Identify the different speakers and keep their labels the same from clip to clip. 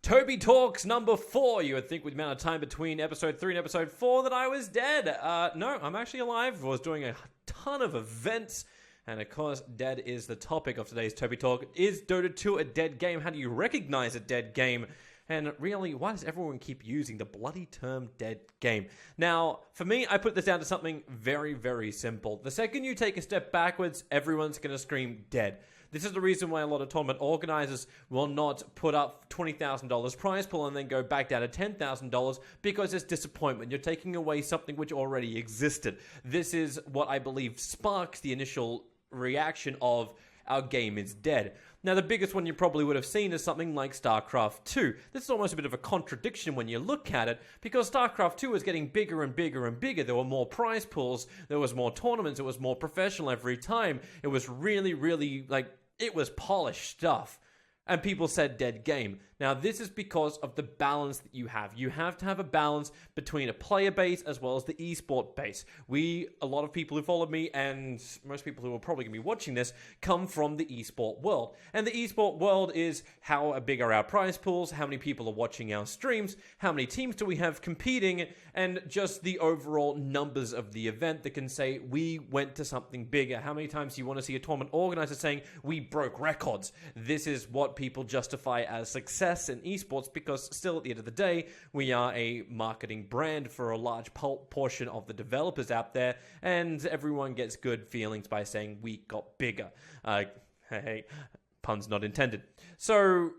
Speaker 1: Toby Talks number 4. You would think with the amount of time between episode 3 and episode 4 that I was dead. No, I'm actually alive. I was doing a ton of events. And of course, dead is the topic of today's Toby Talk. Is Dota 2 a dead game? How do you recognize a dead game? And really, why does everyone keep using the bloody term dead game? Now, for me, I put this down to something very, very simple. The second you take a step backwards, everyone's going to scream dead. This is the reason why a lot of tournament organizers will not put up $20,000 prize pool and then go back down to $10,000 because it's disappointment. You're taking away something which already existed. This is what I believe sparks the initial reaction of our game is dead. Now, the biggest one you probably would have seen is something like StarCraft 2. This is almost a bit of a contradiction when you look at it, because StarCraft 2 was getting bigger and bigger and bigger. There were more prize pools, there was more tournaments, it was more professional every time. It was really, really, it was polished stuff. And people said dead game. Now, this is because of the balance that you have. You have to have a balance between a player base as well as the esport base. A lot of people who follow me, and most people who are probably going to be watching this, come from the esport world. And the esport world is how big are our prize pools, how many people are watching our streams, how many teams do we have competing, and just the overall numbers of the event that can say, we went to something bigger. How many times do you want to see a tournament organizer saying, we broke records? This is what people justify as success in esports, because still at the end of the day, we are a marketing brand for a large portion of the developers out there, and everyone gets good feelings by saying we got bigger. Hey, puns not intended. So,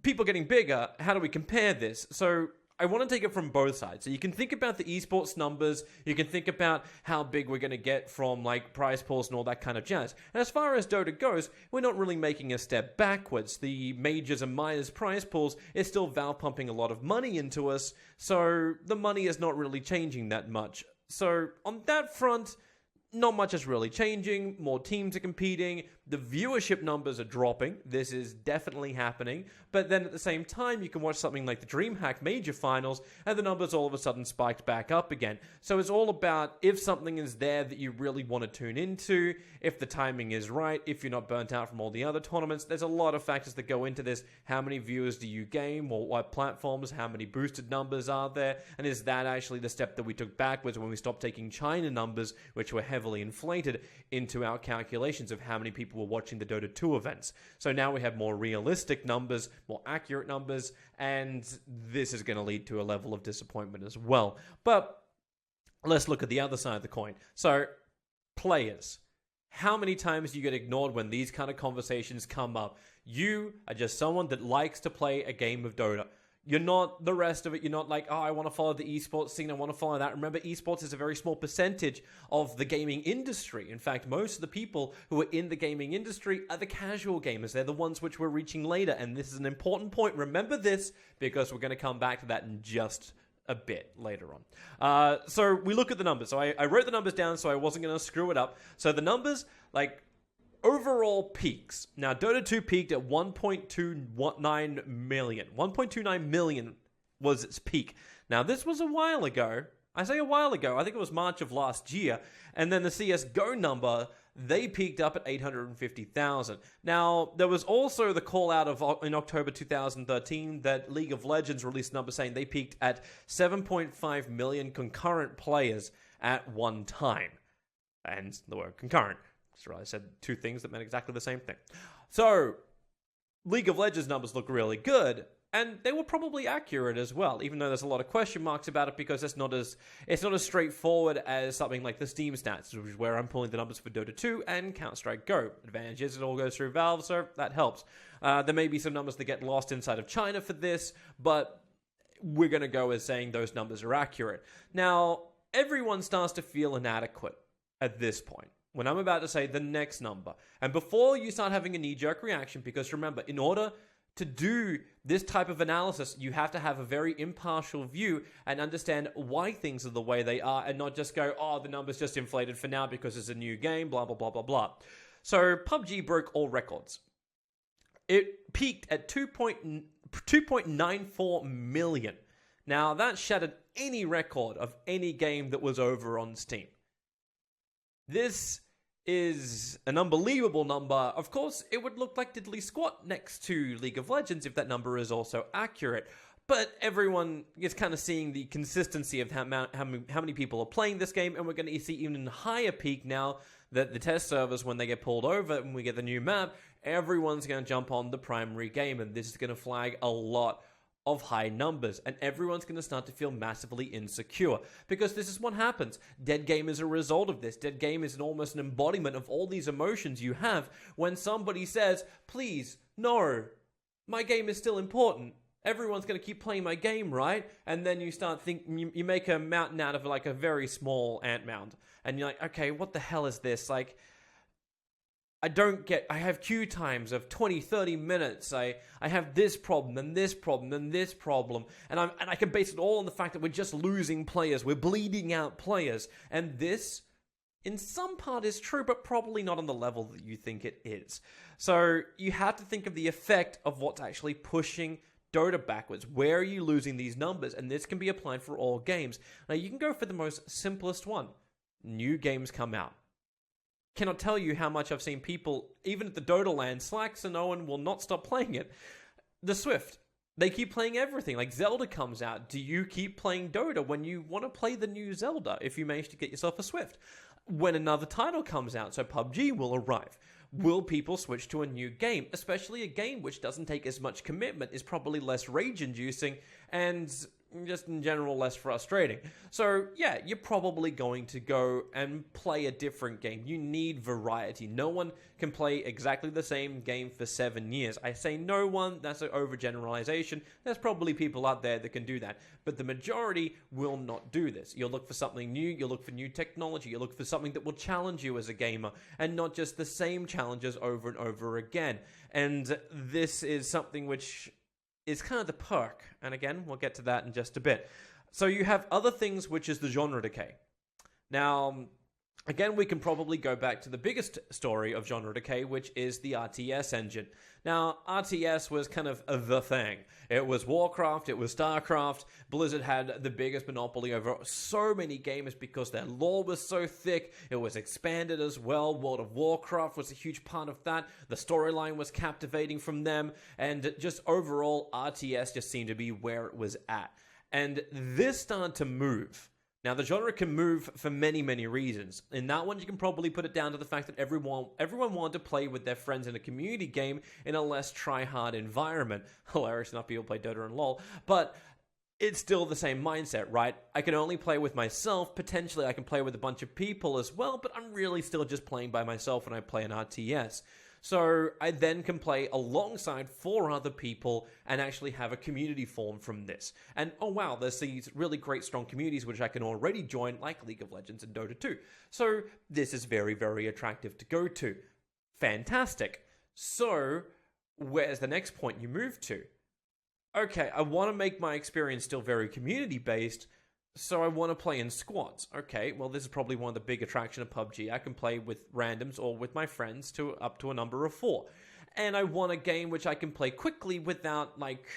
Speaker 1: people getting bigger, how do we compare this? So, I want to take it from both sides. So you can think about the esports numbers, you can think about how big we're going to get from prize pools and all that kind of jazz. And as far as Dota goes, we're not really making a step backwards. The majors and minors prize pools is still Valve pumping a lot of money into us, so the money is not really changing that much. So on that front, not much is really changing. More teams are competing. The viewership numbers are dropping. This is definitely happening. But then at the same time, you can watch something like the DreamHack Major Finals, and the numbers all of a sudden spiked back up again. So it's all about if something is there that you really want to tune into, if the timing is right, if you're not burnt out from all the other tournaments. There's a lot of factors that go into this. How many viewers do you gain? What platforms? How many boosted numbers are there? And is that actually the step that we took backwards when we stopped taking China numbers, which were heavily inflated, into our calculations of how many people were watching the Dota 2 events? So now we have more realistic numbers, more accurate numbers, and this is going to lead to a level of disappointment as well. But let's look at the other side of the coin. So, players. How many times do you get ignored when these kind of conversations come up? You are just someone that likes to play a game of Dota. You're not the rest of it. You're not like, oh, I want to follow the esports scene. I want to follow that. Remember, esports is a very small percentage of the gaming industry. In fact, most of the people who are in the gaming industry are the casual gamers. They're the ones which we're reaching later. And this is an important point. Remember this, because we're going to come back to that in just a bit later on. So we look at the numbers. So I wrote the numbers down so I wasn't going to screw it up. So the numbers, overall peaks. Now, Dota 2 peaked at 1.29 million. 1.29 million was its peak. Now, this was a while ago. I say a while ago. I think it was March of last year. And then the CSGO number, they peaked up at 850,000. Now, there was also the call out in October 2013 that League of Legends released a number saying they peaked at 7.5 million concurrent players at one time. And the word concurrent. I said two things that meant exactly the same thing. So, League of Legends numbers look really good, and they were probably accurate as well, even though there's a lot of question marks about it, because it's not as straightforward as something like the Steam stats, which is where I'm pulling the numbers for Dota 2 and Counter-Strike Go. Advantage is it all goes through Valve, so that helps. There may be some numbers that get lost inside of China for this, but we're going to go as saying those numbers are accurate. Now, everyone starts to feel inadequate at this point, when I'm about to say the next number. And before you start having a knee-jerk reaction, because remember, in order to do this type of analysis, you have to have a very impartial view and understand why things are the way they are, and not just go, oh, the number's just inflated for now because it's a new game, blah, blah, blah, blah, blah. So PUBG broke all records. It peaked at 2.94 million. Now, that shattered any record of any game that was over on Steam. This is an unbelievable number. Of course, it would look like diddly squat next to League of Legends if that number is also accurate. But everyone is kind of seeing the consistency of how many people are playing this game, and we're going to see even higher peak now that the test servers, when they get pulled over and we get the new map, everyone's going to jump on the primary game, and this is going to flag a lot of high numbers, and everyone's going to start to feel massively insecure, because this is what happens. Dead game is a result of this. Dead game is almost an embodiment of all these emotions you have when somebody says, please, no, my game is still important. Everyone's going to keep playing my game, right? And then you start thinking, you make a mountain out of like a very small ant mound, and you're like, okay, what the hell is this? Like, I have queue times of 20, 30 minutes. I have this problem and this problem and this problem. And I can base it all on the fact that we're just losing players. We're bleeding out players. And this, in some part, is true, but probably not on the level that you think it is. So you have to think of the effect of what's actually pushing Dota backwards. Where are you losing these numbers? And this can be applied for all games. Now, you can go for the most simplest one. New games come out. Cannot tell you how much I've seen people, even at the Dota land, Slack so no one will not stop playing it. The Swift, they keep playing everything. Like Zelda comes out. Do you keep playing Dota when you want to play the new Zelda if you manage to get yourself a Swift? When another title comes out, so PUBG will arrive. Will people switch to a new game? Especially a game which doesn't take as much commitment, is probably less rage-inducing, and just in general less frustrating. So yeah, you're probably going to go and play a different game. You need variety. No one can play exactly the same game for 7 years. I say no one, that's an overgeneralization. There's probably people out there that can do that, but the majority will not do this. You'll look for something new, you'll look for new technology, you'll look for something that will challenge you as a gamer, and not just the same challenges over and over again. And this is something which is kind of the perk. And again, we'll get to that in just a bit. So you have other things, which is the genre decay. Now, again, we can probably go back to the biggest story of genre decay, which is the RTS engine. Now, RTS was kind of the thing. It was Warcraft, it was StarCraft. Blizzard had the biggest monopoly over so many games because their lore was so thick. It was expanded as well. World of Warcraft was a huge part of that. The storyline was captivating from them. And just overall, RTS just seemed to be where it was at. And this started to move. Now, the genre can move for many, many reasons. In that one, you can probably put it down to the fact that everyone wanted to play with their friends in a community game in a less try-hard environment. Hilarious enough, people play Dota and LoL. But it's still the same mindset, right? I can only play with myself. Potentially, I can play with a bunch of people as well, but I'm really still just playing by myself when I play an RTS. So I then can play alongside 4 other people and actually have a community form from this. And oh wow, there's these really great strong communities which I can already join, like League of Legends and Dota 2. So this is very, very attractive to go to. Fantastic. So where's the next point you move to? Okay, I want to make my experience still very community-based, so I want to play in squads. Okay, well, this is probably one of the big attractions of PUBG. I can play with randoms or with my friends to up to a number of 4. And I want a game which I can play quickly without, like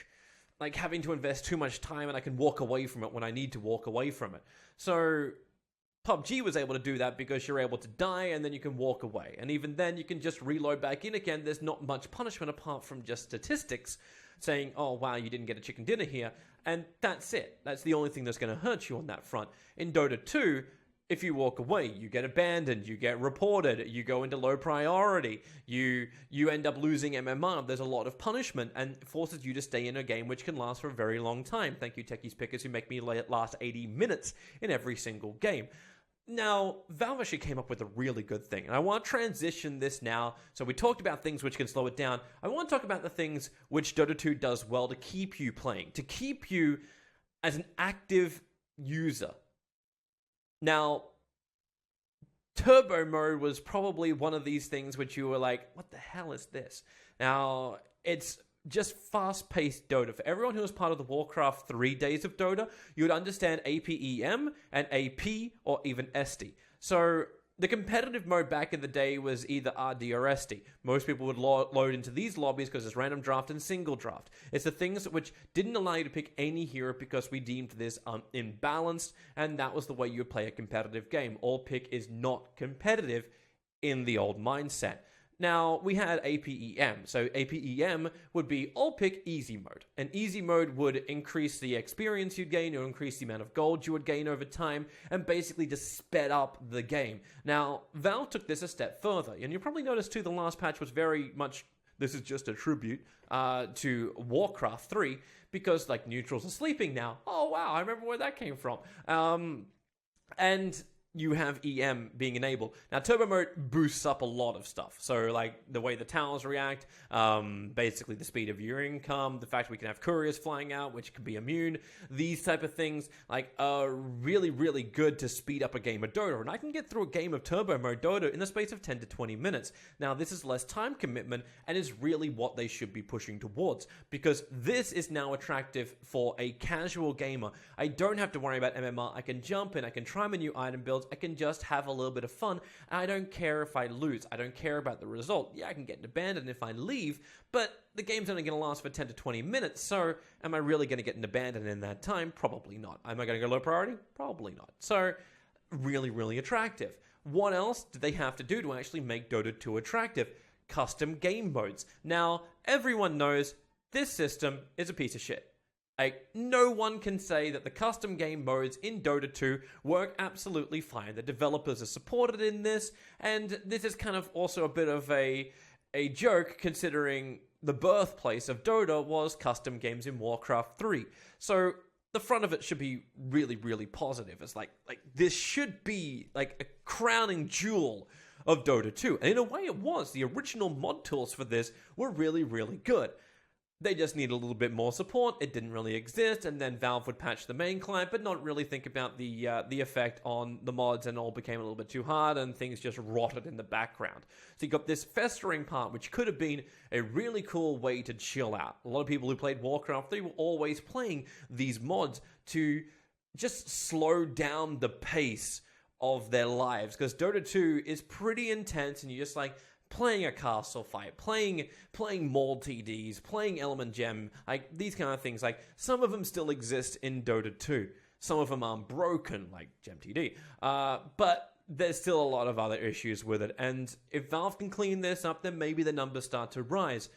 Speaker 1: having to invest too much time, and I can walk away from it when I need to walk away from it. So PUBG was able to do that because you're able to die and then you can walk away. And even then, you can just reload back in again. There's not much punishment apart from just statistics saying, oh, wow, you didn't get a chicken dinner here. And that's it. That's the only thing that's going to hurt you on that front. In Dota 2, if you walk away, you get abandoned, you get reported, you go into low priority, you end up losing MMR. There's a lot of punishment and forces you to stay in a game which can last for a very long time. Thank you, Techies Pickers, who make me last 80 minutes in every single game. Now, Valve actually came up with a really good thing, and I want to transition this now. So we talked about things which can slow it down. I want to talk about the things which Dota 2 does well to keep you playing, to keep you as an active user. Now, Turbo Mode was probably one of these things which you were like, what the hell is this? Now, it's just fast-paced Dota. For everyone who was part of the Warcraft 3 days of Dota, you would understand APEM and AP or even SD. So the competitive mode back in the day was either RD or SD. Most people would load into these lobbies because it's random draft and single draft. It's the things which didn't allow you to pick any hero because we deemed this imbalanced, and that was the way you would play a competitive game. All pick is not competitive in the old mindset. Now, we had APEM. So APEM would be all pick easy mode. And easy mode would increase the experience you'd gain or increase the amount of gold you would gain over time and basically just sped up the game. Now, Valve took this a step further. And you probably noticed too the last patch was very much, this is just a tribute to Warcraft 3 because like neutrals are sleeping now. Oh wow, I remember where that came from. And you have EM being enabled. Now, Turbo Mode boosts up a lot of stuff. So, like, the way the towers react, basically the speed of your income, the fact we can have couriers flying out, which can be immune, these type of things, like, are really, really good to speed up a game of Dota. And I can get through a game of Turbo Mode Dota in the space of 10 to 20 minutes. Now, this is less time commitment and is really what they should be pushing towards, because this is now attractive for a casual gamer. I don't have to worry about MMR. I can jump in, I can try my new item builds, I can just have a little bit of fun, and I don't care if I lose. I don't care about the result. Yeah, I can get abandoned if I leave, but the game's only going to last for 10 to 20 minutes, so am I really going to get abandoned in that time? Probably not. Am I going to go low priority? Probably not. So, really, really attractive. What else do they have to do to actually make Dota 2 attractive? Custom game modes. Now, everyone knows this system is a piece of shit. Like, no one can say that the custom game modes in Dota 2 work absolutely fine. The developers are supported in this, and this is kind of also a bit of a joke, considering the birthplace of Dota was custom games in Warcraft 3. So, the front of it should be really, really positive. It's like this should be like a crowning jewel of Dota 2. And in a way it was. The original mod tools for this were really, really good. They just need a little bit more support. It didn't really exist, and then Valve would patch the main client, but not really think about the effect on the mods, and all became a little bit too hard, and things just rotted in the background. So you got this festering part, which could have been a really cool way to chill out. A lot of people who played Warcraft 3 were always playing these mods to just slow down the pace of their lives, because Dota 2 is pretty intense, and you're just like playing a castle fight, playing Maul TDs, playing Element Gem, like these kind of things. Like, some of them still exist in Dota 2. Some of them aren't broken, like Gem TD. But there's still a lot of other issues with it. And if Valve can clean this up, then maybe the numbers start to rise.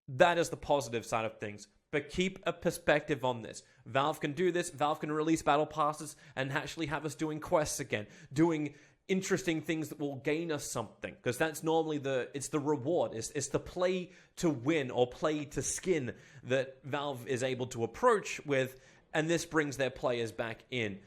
Speaker 1: That is the positive side of things. But keep a perspective on this. Valve can do this. Valve can release battle passes and actually have us doing quests again, doing interesting things that will gain us something, because that's normally it's the reward, it's the play to win or play to skin that Valve is able to approach with, and this brings their players back in.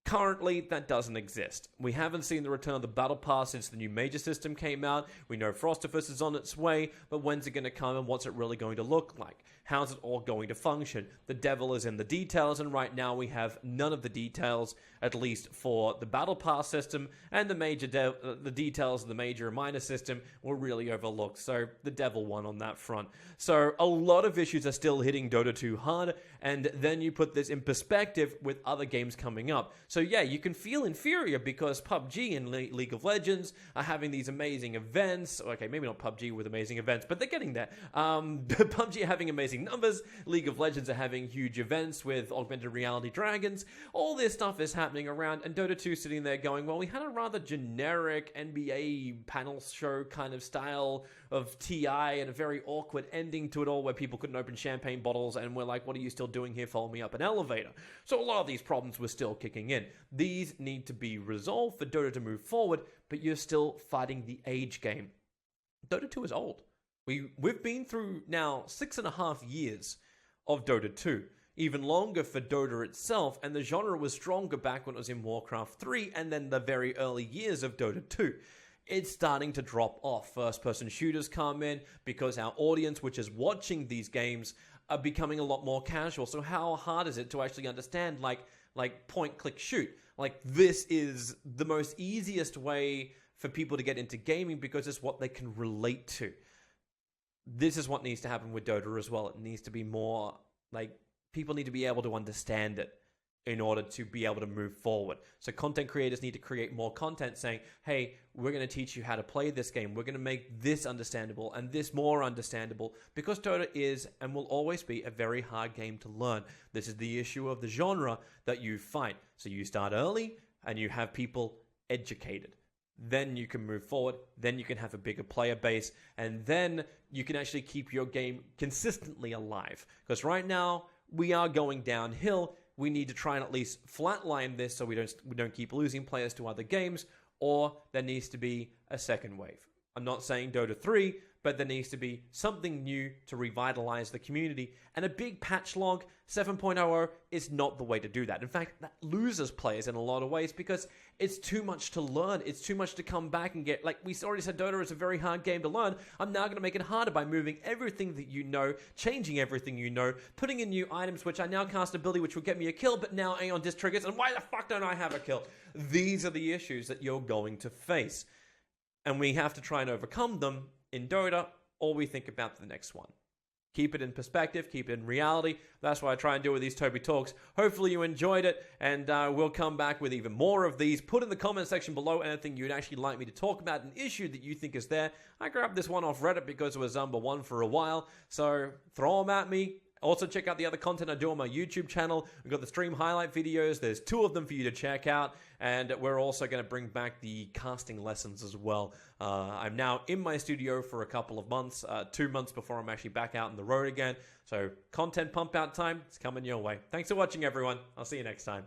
Speaker 1: Currently, that doesn't exist. We haven't seen the return of the Battle Pass since the new Major system came out. We know Frostifus is on its way, but when's it going to come and what's it really going to look like? How's it all going to function? The devil is in the details, and right now we have none of the details, at least for the Battle Pass system, and the details of the Major and Minor system were really overlooked, so the devil won on that front. So a lot of issues are still hitting Dota 2 hard, and then you put this in perspective with other games coming up. So yeah, you can feel inferior because PUBG and League of Legends are having these amazing events. Okay, maybe not PUBG with amazing events, but they're getting there. PUBG are having amazing numbers. League of Legends are having huge events with augmented reality dragons. All this stuff is happening around, and Dota 2 sitting there going, well, we had a rather generic NBA panel show kind of style of TI and a very awkward ending to it all where people couldn't open champagne bottles and we're like, what are you still doing here? Follow me up an elevator. So a lot of these problems were still kicking in. These need to be resolved for Dota to move forward, but you're still fighting the age game. Dota 2 is old. We've been through now 6.5 years of Dota 2. Even longer for Dota itself, and the genre was stronger back when it was in Warcraft 3 and then the very early years of Dota 2. It's starting to drop off. First-person shooters come in because our audience, which is watching these games, are becoming a lot more casual. So how hard is it to actually understand, like point, click, shoot? Like, this is the most easiest way for people to get into gaming because it's what they can relate to. This is what needs to happen with Dota as well. It needs to be more, like, people need to be able to understand it in order to be able to move forward. So content creators need to create more content saying, hey, we're going to teach you how to play this game. We're going to make this understandable and this more understandable, because Dota is and will always be a very hard game to learn. This is the issue of the genre that you fight. So you start early and you have people educated. then you can move forward, then you can have a bigger player base, and then you can actually keep your game consistently alive. Because right now, we are going downhill. We need to try and at least flatline this so we don't keep losing players to other games, or there needs to be a second wave. I'm not saying Dota 3, but there needs to be something new to revitalize the community. And a big patch log 7.0 is not the way to do that. In fact, that loses players in a lot of ways because it's too much to learn. It's too much to come back and get. Like we already said, Dota is a very hard game to learn. I'm now going to make it harder by moving everything that you know, changing everything you know, putting in new items, which I now cast ability, which will get me a kill, but now Aeon Disc triggers, and why the fuck don't I have a kill? These are the issues that you're going to face. And we have to try and overcome them in Dota, or we think about the next one. Keep it in perspective, keep it in reality. That's what I try and do with these Toby Talks. Hopefully you enjoyed it, and we'll come back with even more of these. Put in the comment section below anything you'd actually like me to talk about, an issue that you think is there. I grabbed this one off Reddit because it was number one for a while, so throw them at me. Also, check out the other content I do on my YouTube channel. We've got the stream highlight videos. There's 2 of them for you to check out. And we're also going to bring back the casting lessons as well. I'm now in my studio for a couple of months, 2 months before I'm actually back out on the road again. So content pump out time is coming your way. Thanks for watching, everyone. I'll see you next time.